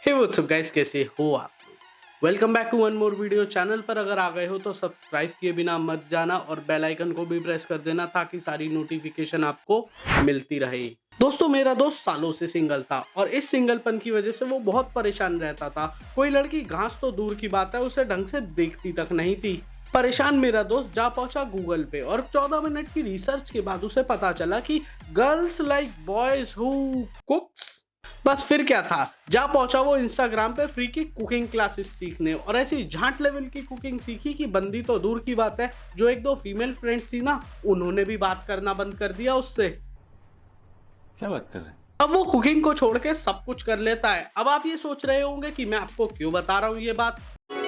हे WhatsApp guys, कैसे हो आप? Welcome back to one more video. Channel पर अगर आ गए हो तो सब्सक्राइब किए बिना मत जाना और बेल आइकन को भी प्रेस कर देना ताकि सारी नोटिफिकेशन आपको मिलती रहे। दोस्तों, मेरा दोस्त सालों से सिंगल था और इस सिंगलपन की वजह से वो बहुत परेशान रहता था। कोई लड़की घास तो दूर की बात है, उसे ढंग से देखती तक नहीं थी। परेशान मेरा दोस्त जा पहुंचा गूगल पे और 14 मिनट की रिसर्च के बाद उसे पता चला कि गर्ल्स लाइक बॉयज हु कुक्स। बस फिर क्या था, जा पहुंचा वो इंस्टाग्राम पे फ्री की कुकिंग क्लासेस सीखने और ऐसी झांट लेवल की कुकिंग सीखी कि बंदी तो दूर की बात है, जो एक दो फीमेल फ्रेंड्स थी ना, उन्होंने भी बात करना बंद कर दिया उससे। क्या बात कर रहे हैं? अब वो कुकिंग को छोड़ के सब कुछ कर लेता है। अब आप ये सोच रहे होंगे कि मैं आपको क्यों बता रहा हूँ ये बात।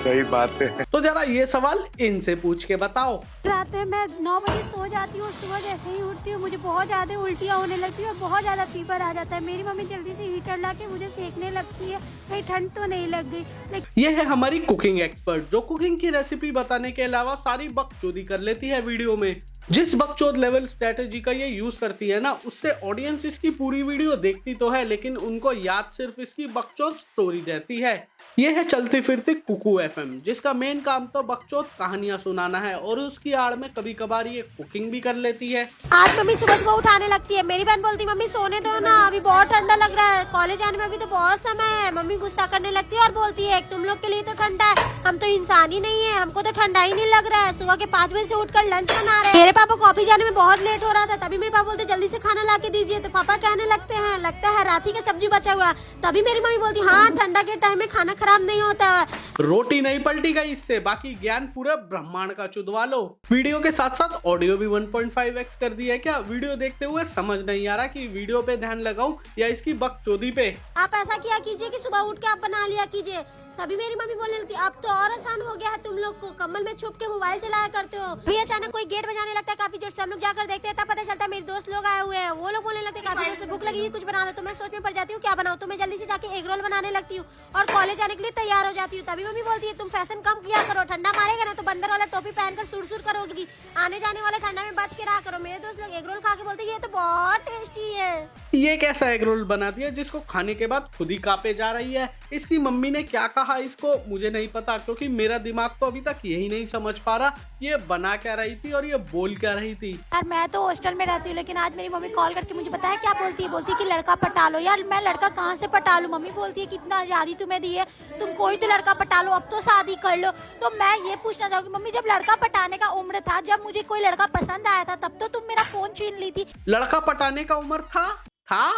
सही बात है। तो जरा ये सवाल इनसे पूछ के बताओ। रात में मैं 9 बजे सो जाती हूँ, सुबह जैसे ही उठती हूँ मुझे बहुत ज़्यादा उल्टियाँ होने लगती है और बहुत ज़्यादा फीवर आ जाता है। मेरी मम्मी जल्दी से हीटर ला के मुझे सेकने लगती है, कहीं ठंड तो नहीं लग गई। लेकिन ये है हमारी कुकिंग एक्सपर्ट, जो कुकिंग की रेसिपी बताने के अलावा सारी बकचोदी कर लेती है वीडियो में। जिस बकचोद लेवल स्ट्रेटेजी का ये यूज करती है ना, उससे ऑडियंस इसकी पूरी वीडियो देखती तो है, लेकिन उनको याद सिर्फ इसकी बकचोद स्टोरी रहती है। ये है चलती फिरती कुकू एफएम, जिसका मेन काम तो बकचोद कहानियां सुनाना है और उसकी आड़ में कभी कभार ये कुकिंग भी कर लेती है। आज मम्मी सुबह सुबह उठाने लगती है। मेरी बहन बोलती मम्मी सोने दो ना, अभी बहुत ठंडा लग रहा है, कॉलेज आने में अभी तो बहुत समय है। मम्मी गुस्सा करने लगती है और बोलती है तुम लोग के लिए तो ठंडा है, हम तो इंसान ही नहीं है, हमको तो ठंडा ही नहीं लग रहा है। सुबह के 5 बजे से उठकर लंच बना रहे हैं। मेरे पापा को ऑफिस जाने में बहुत लेट हो रहा था, तभी मेरे पापा बोलते जल्दी से खाना ला के दीजिए। तो पापा कहने लगते हैं लगता है रात ही का सब्जी बचा हुआ। तभी मेरी मम्मी बोलती हाँ, ठंडा के टाइम में खाना खराब नहीं होता है। रोटी नहीं पलटी गई इससे, बाकी ज्ञान पूरे ब्रह्मांड का चुदवा लो। वीडियो के साथ साथ ऑडियो भी 1.5x कर दी है क्या? वीडियो देखते हुए समझ नहीं आ रहा कि वीडियो पे ध्यान लगाऊं या इसकी बकचोदी पे। आप ऐसा किया कीजिए कि सुबह उठ के आप बना लिया कीजिए। तभी मेरी मम्मी बोलने लगती अब तो और आसान हो गया है, तुम लोग को कम्बल में छुप के मोबाइल चलाया करते हो। भी अचानक कोई गेट बजाने लगता है काफी जोर से, हम लोग जाकर देखते हैं तब पता चलता है मेरे दोस्त लोग आए हुए हैं। वो लोग बोलने लगते हैं काफी जोर से भूख लगी है, कुछ बना दो। तो मैं सोच में पड़ जाती हूँ क्या बनाऊँ, तो मैं जल्दी से जाके एग रोल बनाने लगती हूँ और कॉलेज जाने के लिए तैयार हो जाती हूँ। तभी मम्मी बोलती है तुम फैशन कम किया करो, ठंडा मारेगा ना तो बंदर वाला टोपी पहनकर सुर करोगी, आने जाने वाले ठंडा में बच के रहा करो। मेरे दोस्त लोग एग रोल खा के बोलते ये तो बहुत टेस्टी है। ये कैसा एग रोल बना दिया जिसको खाने के बाद खुद ही कांपे जा रही है? इसकी मम्मी ने क्या कहा इसको मुझे नहीं पता, क्योंकि मेरा दिमाग तो अभी तक यही नहीं समझ पा रहा ये बना क्या रही थी और ये बोल क्या रही थी। यार मैं तो हॉस्टल में रहती हूँ, लेकिन आज मेरी मम्मी कॉल करके मुझे बताया क्या बोलती है, बोलती है कि लड़का पटा लो। यार मैं लड़का कहाँ से पटा लूँ? मम्मी बोलती है कितना आजादी तुम्हें दी है, तुम कोई तो लड़का पटा लो, अब तो शादी कर लो। तो मैं ये पूछना चाहूँगी मम्मी, जब लड़का पटाने का उम्र था, जब मुझे कोई लड़का पसंद आया था, तब तो तुम मेरा फोन छीन ली थी। लड़का पटाने का उम्र था?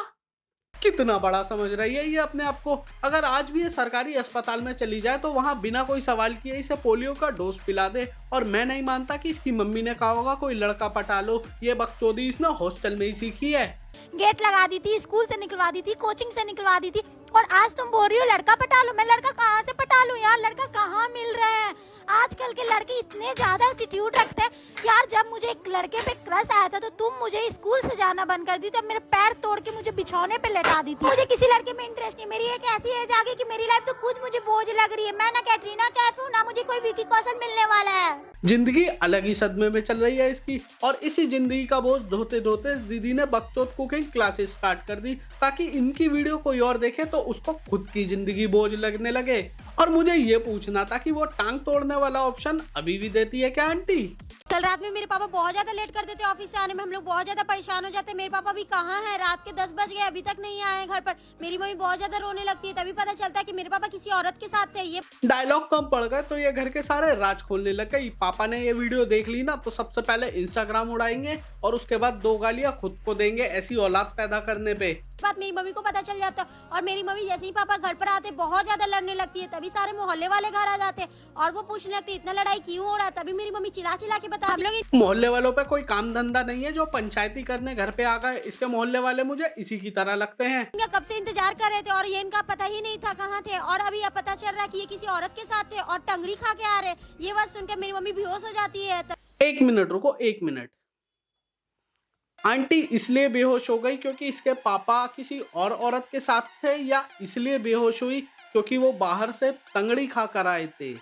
कितना बड़ा समझ रही है ये अपने आप को। अगर आज भी ये सरकारी अस्पताल में चली जाए तो वहां बिना कोई सवाल किए इसे पोलियो का डोज पिला दे। और मैं नहीं मानता कि इसकी मम्मी ने कहा होगा कोई लड़का पटा लो। ये बकचोदी इसने हॉस्टल में ही सीखी है। गेट लगा दी थी, स्कूल से निकलवा दी थी, कोचिंग से निकलवा दी थी, और आज तुम बोल रही हो लड़का पटा लो। मैं लड़का कहाँ से पटा लूं यार? लड़का कहाँ मिल रहा है? आजकल के लड़के इतने ज्यादा एटीट्यूड रखते हैं यार। जब मुझे एक लड़के पे क्रश आया था तो तुम मुझे स्कूल से जाना बंद कर दी, तो मेरे पैर तोड़ के मुझे बिछौने पे लेटा दी थी। मुझे किसी लड़के में इंटरेस्ट नहीं। मेरी एक ऐसी एज आ गई कि मेरी लाइफ तो खुद मुझे बोझ लग रही है। मैं ना कैटरीना कैफ हूँ, ना मुझे कोई विकी कौशल मिलने वाला है। जिंदगी अलग ही सदमे में चल रही है इसकी, और इसी जिंदगी का बोझ ढोते ढोते दीदी ने बकचोद कुकिंग क्लासेस स्टार्ट कर दी ताकि इनकी वीडियो कोई और देखे तो उसको खुद की जिंदगी बोझ लगने लगे। और मुझे ये पूछना था कि वो टांग तोड़ने वाला ऑप्शन अभी भी देती है क्या आंटी? कल रात में मेरे पापा बहुत ज्यादा लेट कर देते ऑफिस से आने में, हम लोग बहुत ज्यादा परेशान हो जाते। मेरे पापा भी कहाँ है? रात के 10 बज गए, अभी तक नहीं आए घर पर। मेरी मम्मी बहुत ज्यादा रोने लगती है, तभी पता चलता है कि मेरे पापा किसी औरत के साथ थे। ये डायलॉग कम पड़ गए तो ये घर के सारे राज खोलने लग गई। पापा ने ये वीडियो देख ली ना तो सबसे पहले इंस्टाग्राम उड़ाएंगे और उसके बाद 2 गालियां खुद को देंगे ऐसी औलाद पैदा करने पे। बात मेरी मम्मी को पता चल जाता और मेरी मम्मी जैसे ही पापा घर पर आते बहुत ज्यादा लड़ने लगती है। तभी सारे मोहल्ले वाले घर आ जाते और वो पूछने लगते इतना लड़ाई क्यों हो रहा है। तभी मेरी मम्मी चिल्ला चिल्ला के बता, हम लोग मोहल्ले वालों पे कोई काम धंधा नहीं है जो पंचायती करने घर पे आ गए। इसके मोहल्ले वाले मुझे इसी की तरह लगते हैं। इनका कब से इंतजार कर रहे थे और ये इनका पता ही नहीं था कहाँ थे, और अभी अब पता चल रहा है कि ये किसी औरत के साथ थे और टंगरी खा के आ रहे। ये बात सुनकर मेरी मम्मी बेहोश हो जाती है। 1 मिनट रुको, 1 मिनट। आंटी इसलिए बेहोश हो गई क्योंकि इसके पापा किसी और औरत के साथ थे, या इसलिए बेहोश हुई क्योंकि वो बाहर से तंगड़ी खा कर आए थे?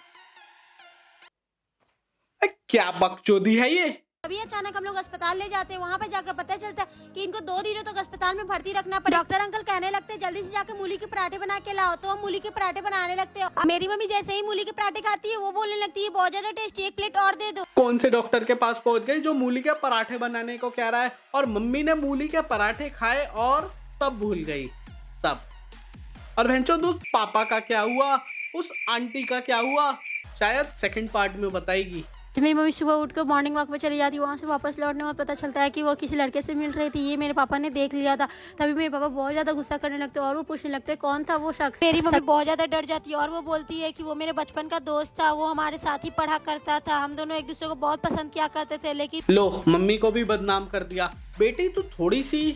क्या बकचोदी है ये। अभी अचानक हम लोग अस्पताल ले जाते हैं, वहाँ पे जाकर पता चलता है कि इनको 2 दिनों तक अस्पताल में भर्ती रखना पड़ा। डॉक्टर अंकल कहने लगते हैं जल्दी से जाकर मूली के पराठे बना के लाओ, तो हम मूली के पराठे बनाने लगते हैं। मेरी मम्मी जैसे ही मूली के पराठे खाती है वो बोलने लगती है बहुत ज्यादा टेस्टी, 1 प्लेट और दे दो। कौन से डॉक्टर के पास पहुंच गई जो मूली के पराठे बनाने को कह रहा है, और मम्मी ने मूली के पराठे खाए और सब भूल गई, सब। और भैंचो दोस्त पापा का क्या हुआ, उस आंटी का क्या हुआ, शायद सेकंड पार्ट में बताएगी। मेरी मम्मी सुबह उठ कर मॉर्निंग वॉक में चली जाती है, वहाँ से वापस लौटने में पता चलता है कि वो किसी लड़के से मिल रही थी। ये मेरे पापा ने देख लिया था, तभी मेरे पापा बहुत ज्यादा गुस्सा करने लगते और वो पूछने लगते कौन था वो शख्स। मेरी मम्मी बहुत ज्यादा डर जाती है और वो बोलती है कि वो मेरे बचपन का दोस्त था, वो हमारे साथ ही पढ़ा करता था, हम दोनों एक दूसरे को बहुत पसंद किया करते थे। लेकिन लो मम्मी को भी बदनाम कर दिया। बेटी तू थोड़ी सी,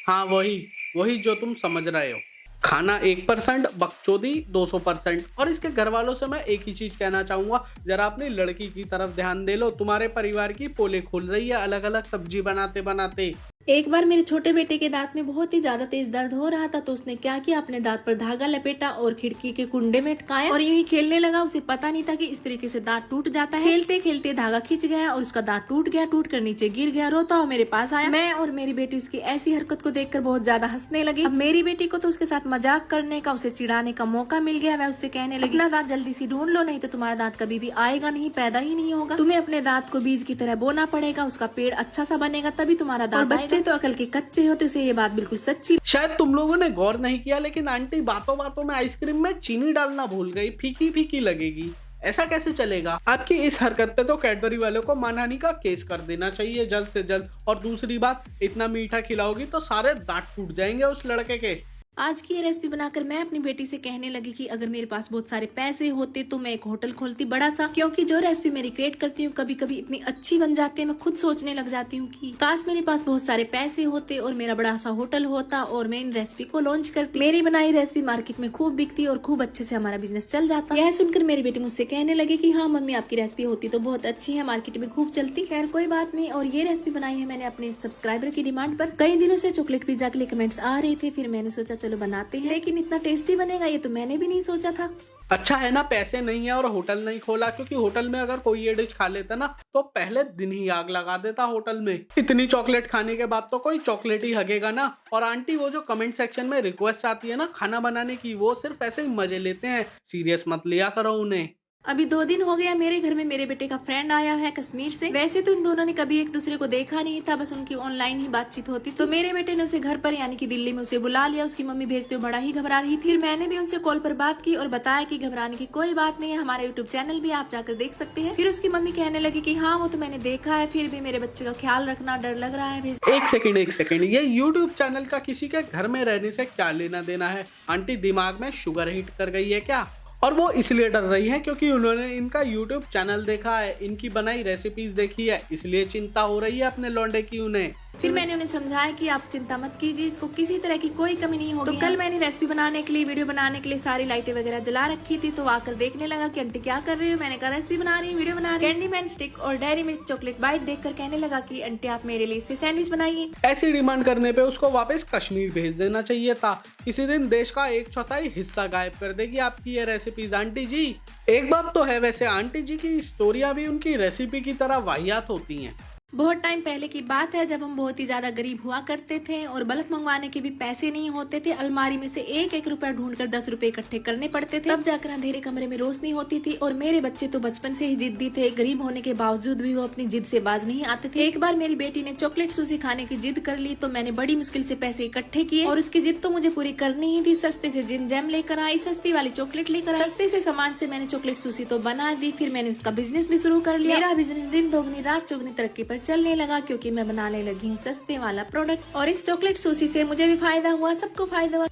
हाँ वही जो तुम समझ रहे हो, खाना 1%, बकचोदी 200%। और इसके घर वालों से मैं एक ही चीज कहना चाहूंगा, जरा अपनी लड़की की तरफ ध्यान दे लो, तुम्हारे परिवार की पोले खुल रही है अलग अलग सब्जी बनाते बनाते। एक बार मेरे छोटे बेटे के दांत में बहुत ही ज्यादा तेज दर्द हो रहा था, तो उसने क्या किया, अपने दांत पर धागा लपेटा और खिड़की के कुंडे में अटकाया और यूं ही खेलने लगा। उसे पता नहीं था कि इस तरीके से दांत टूट जाता है। खेलते खेलते धागा खिंच गया और उसका दांत टूट गया, टूट कर नीचे गिर गया। रोता हुआ मेरे पास आया। मैं और मेरी बेटी उसकी ऐसी हरकत को देखकर बहुत ज्यादा हंसने लगी। अब मेरी बेटी को तो उसके साथ मजाक करने का, उसे चिढ़ाने का मौका मिल गया। वह उससे कहने लगी, अपना दांत जल्दी से ढूंढ लो, नहीं तो तुम्हारा दांत कभी भी आएगा नहीं, पैदा ही नहीं होगा। तुम्हें अपने दांत को बीज की तरह बोना पड़ेगा, उसका पेड़ अच्छा सा बनेगा, तभी तुम्हारा दांत। बच्चे तो अकल के कच्चे होते, उसे ये बात बिल्कुल सच्ची। शायद तुम लोगों ने गौर नहीं किया, लेकिन आंटी बातों बातों में आइसक्रीम में चीनी डालना भूल गई, फीकी फीकी लगेगी। ऐसा कैसे चलेगा? आपकी इस हरकत पे तो कैडबरी वालों को मानहानि का केस कर देना चाहिए जल्द से जल्द। और दूसरी बात, इतना मीठा खिलाओगी तो सारे दांत टूट जाएंगे उस लड़के के। आज की ये रेसिपी बनाकर मैं अपनी बेटी से कहने लगी कि अगर मेरे पास बहुत सारे पैसे होते तो मैं एक होटल खोलती बड़ा सा, क्योंकि जो रेसिपी मैं क्रिएट करती हूँ कभी कभी इतनी अच्छी बन जाती है, मैं खुद सोचने लग जाती हूँ कि काश मेरे पास बहुत सारे पैसे होते और मेरा बड़ा सा होटल होता और मैं इन रेसिपी को लॉन्च करती। मेरी बनाई रेसिपी मार्केट में खूब बिकती और खूब अच्छे से हमारा बिजनेस चल जाता। यह सुनकर मेरी बेटी मुझसे कहने लगी कि हाँ मम्मी, आपकी रेसिपी होती तो बहुत अच्छी है, मार्केट में खूब चलती। खैर कोई बात नहीं। और ये रेसिपी बनाई है मैंने अपने सब्सक्राइबर की डिमांड पर। कई दिनों से चॉकलेट पिज्जा के लिए कमेंट्स आ रहे थे, फिर मैंने सोचा चलो बनाते हैं। लेकिन इतना टेस्टी बनेगा ये तो मैंने भी नहीं सोचा था। अच्छा है ना, पैसे नहीं है और होटल नहीं खोला, क्योंकि होटल में अगर कोई ये डिश खा लेता ना तो पहले दिन ही आग लगा देता होटल में। इतनी चॉकलेट खाने के बाद तो कोई चॉकलेट ही हगेगा ना। और आंटी वो जो कमेंट सेक्शन में रिक्वेस्ट आती है ना खाना बनाने की, वो सिर्फ ऐसे ही मजे लेते हैं, सीरियस मत लिया करो उन्हें। अभी 2 दिन हो गया मेरे घर में मेरे बेटे का फ्रेंड आया है कश्मीर से। वैसे तो इन दोनों ने कभी एक दूसरे को देखा नहीं था, बस उनकी ऑनलाइन ही बातचीत होती। तो मेरे बेटे ने उसे घर पर यानी कि दिल्ली में उसे बुला लिया। उसकी मम्मी भेजते हुए बड़ा ही घबरा रही थी। फिर मैंने भी उनसे कॉल पर बात की और बताया कि घबराने की कोई बात नहीं है, हमारे यूट्यूब चैनल भी आप जाकर देख सकते हैं। फिर उसकी मम्मी कहने लगी कि हाँ वो तो मैंने देखा है, फिर भी मेरे बच्चे का ख्याल रखना, डर लग रहा है। एक सेकंड, ये यूट्यूब चैनल का किसी के घर में रहने से क्या लेना देना है? आंटी दिमाग में शुगर हिट कर गई है क्या? और वो इसलिए डर रही है क्योंकि उन्होंने इनका यूट्यूब चैनल देखा है, इनकी बनाई रेसिपीज देखी है, इसलिए चिंता हो रही है अपने लौंडे की उन्हें। फिर मैंने उन्हें समझाया कि आप चिंता मत कीजिए, इसको किसी तरह की कोई कमी नहीं होगी। तो कल मैंने रेसिपी बनाने के लिए, वीडियो बनाने के लिए सारी लाइटें वगैरह जला रखी थी। तो आकर देखने लगा कि आंटी क्या कर रही हो। मैंने कहा रेसिपी बना रही हूँ, वीडियो बना रही हूँ। कैंडी मैन स्टिक और डेयरी मिल्क चॉकलेट बाइट देखकर कहने लगा कि आंटी आप मेरे लिए इससे सैंडविच बनाइए। ऐसी डिमांड करने पे उसको वापस कश्मीर भेज देना चाहिए था। किसी दिन देश का 1/4 हिस्सा गायब कर देगी आपकी ये रेसिपीज आंटी जी। एक बात तो है वैसे, आंटी जी की स्टोरियां भी उनकी रेसिपी की तरह वाहियात होती हैं। बहुत टाइम पहले की बात है, जब हम बहुत ही ज्यादा गरीब हुआ करते थे और बल्क मंगवाने के भी पैसे नहीं होते थे। अलमारी में से एक रुपया ढूंढकर 10 रुपए इकट्ठे करने पड़ते थे, तब जाकर अंधेरे कमरे में रोशनी होती थी। और मेरे बच्चे तो बचपन से ही जिद्दी थे, गरीब होने के बावजूद भी वो अपनी जिद से बाज नहीं आते थे। एक बार मेरी बेटी ने चॉकलेट सूसी खाने की जिद कर ली, तो मैंने बड़ी मुश्किल से पैसे इकट्ठे किए और उसकी जिद तो मुझे पूरी करनी ही थी। सस्ते से जिम जैम लेकर आई, सस्ती वाली चॉकलेट लेकर आई, सस्ते से सामान से मैंने चॉकलेट सूसी तो बना दी। फिर मैंने उसका बिजनेस भी शुरू कर लिया। मेरा बिजनेस दिन दोगुनी रात चौगुनी तरक्की पर चलने लगा, क्योंकि मैं बनाने लगी हूँ सस्ते वाला प्रोडक्ट। और इस चॉकलेट सूसी से मुझे भी फायदा हुआ, सबको फायदा हुआ।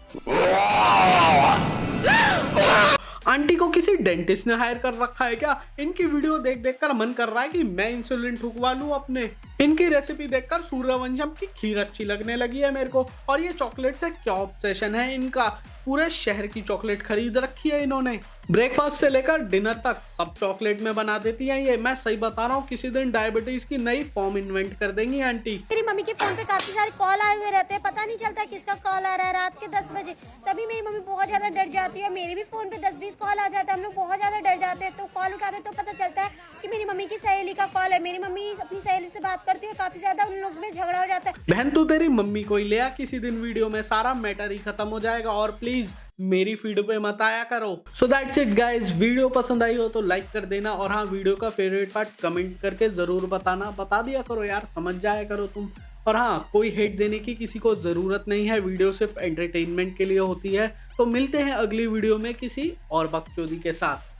आंटी को किसी डेंटिस्ट ने हायर कर रखा है क्या? इनकी वीडियो देख देख कर मन कर रहा है कि मैं इंसुलिन ठुकवा लूं अपने। इनकी रेसिपी देखकर सूर्यवंशम की खीर अच्छी लगने लगी है मेरे को। और ये चॉकलेट से क्या ऑब्सेशन है इनका, पूरे शहर की चॉकलेट खरीद रखी है इन्होंने। ब्रेकफास्ट से लेकर डिनर तक सब चॉकलेट में बना देती हैं ये। मैं सही बता रहा हूँ, किसी दिन डायबिटीज की नई फॉर्म इन्वेंट कर देंगी आंटी। मेरी मम्मी के फोन पे काफी सारे कॉल आए हुए रहते हैं, पता नहीं चलता किसका कॉल आ रहा है। रात के 10 बजे तभी मेरी मम्मी बहुत ज्यादा डर जाती है। मेरे भी फोन पे 10-20 कॉल आ जाता है, हम लोग बहुत ज्यादा डर जाते हैं। तो कॉल उठाते तो पता चलता है कि मेरी मम्मी मम्मी की सहेली का कॉल है। मेरी मम्मी अपनी सहेली से बात करती है, काफी ज्यादा उन लोग में झगड़ा हो जाता है। बहन तू तेरी मम्मी को ही ले आ किसी दिन वीडियो में, सारा मैटर ही खत्म हो जाएगा। और प्लीज मेरी फीड पे मत आया करो। So that's it guys, video पसंद आई हो तो लाइक कर देना, और हाँ वीडियो का फेवरेट पार्ट कमेंट करके जरूर बताना, बता दिया करो यार, समझ जाया करो तुम। और हाँ, कोई हेट देने की किसी को जरूरत नहीं है, वीडियो सिर्फ एंटरटेनमेंट के लिए होती है। तो मिलते हैं अगली वीडियो में किसी और बकचोदी के साथ।